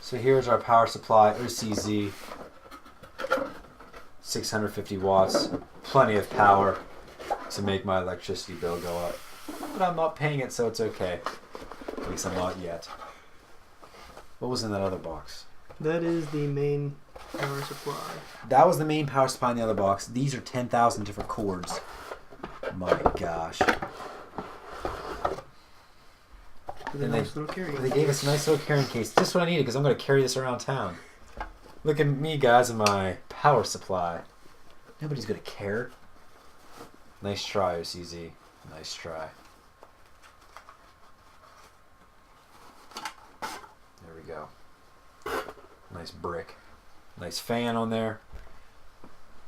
So here's our power supply, OCZ, 650 watts, plenty of power to make my electricity bill go up. But I'm not paying it, so it's okay. At least I'm not yet. What was in that other box? That is the main power supply. That was the main power supply in the other box. These are 10,000 different cords. My gosh. With a nice little carrying They gave us a nice little carrying case. Just what I needed because I'm going to carry this around town. Look at me, guys, and my power supply. Nobody's going to care. Nice try, OCZ. Nice try. There we go. Nice brick. Nice fan on there.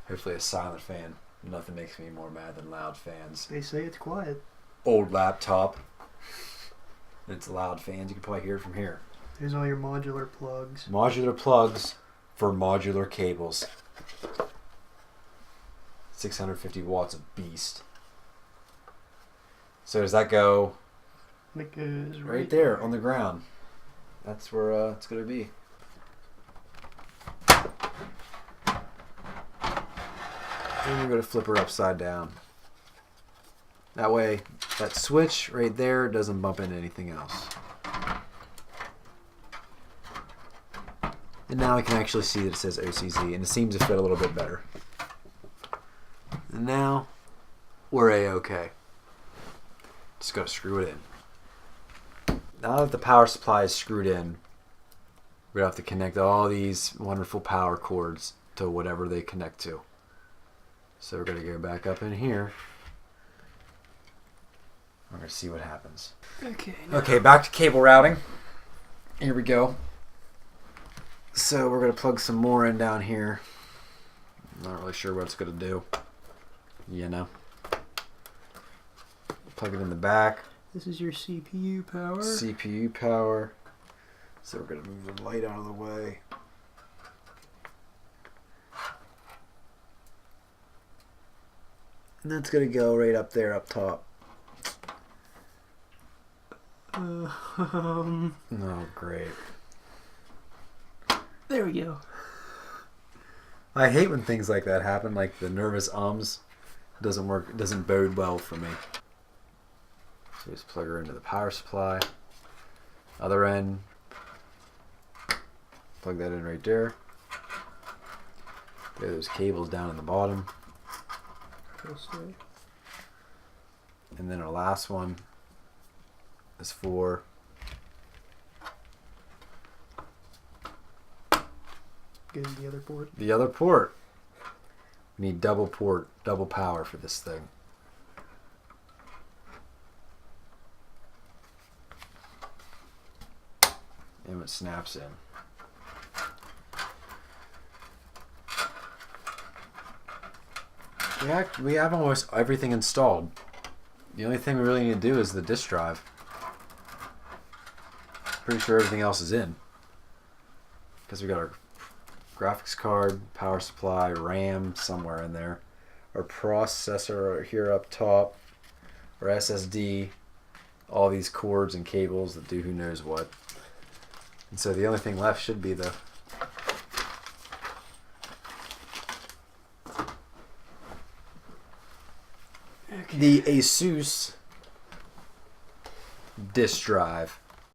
Hopefully a silent fan. Nothing makes me more mad than loud fans. They say it's quiet. Old laptop. It's loud fans. You can probably hear it from here. There's all your modular plugs. Modular plugs for modular cables. 650 watts of beast. So does that go? It goes Right there on the ground. That's where it's going to be. And we're going to flip her upside down. That way, that switch right there doesn't bump into anything else. And now I can actually see that it says OCZ, and it seems to fit a little bit better. And now, we're A-OK. Just got to screw it in. Now that the power supply is screwed in, we're going to have to connect all these wonderful power cords to whatever they connect to. So we're going to go back up in here. We're going to see what happens. Okay, back to cable routing. Here we go. So we're going to plug some more in down here. Not really sure what it's going to do. You know. Plug it in the back. This is your CPU power. CPU power. So we're going to move the light out of the way. And that's going to go right up there, up top. Oh, great. There we go. I hate when things like that happen, like the nervous ums. Doesn't work, it doesn't bode well for me. So just plug her into the power supply. Other end. Plug that in right there. There are those cables down in the bottom. And then our last one is for go to the other port. The other port. We need double port, double power for this thing. And it snaps in. We have almost everything installed. The only thing we really need to do is the disk drive. Pretty sure everything else is in. Because we got our graphics card, power supply, RAM somewhere in there. Our processor here up top. Our SSD. All these cords and cables that do who knows what. And so the only thing left should be the ASUS disk drive.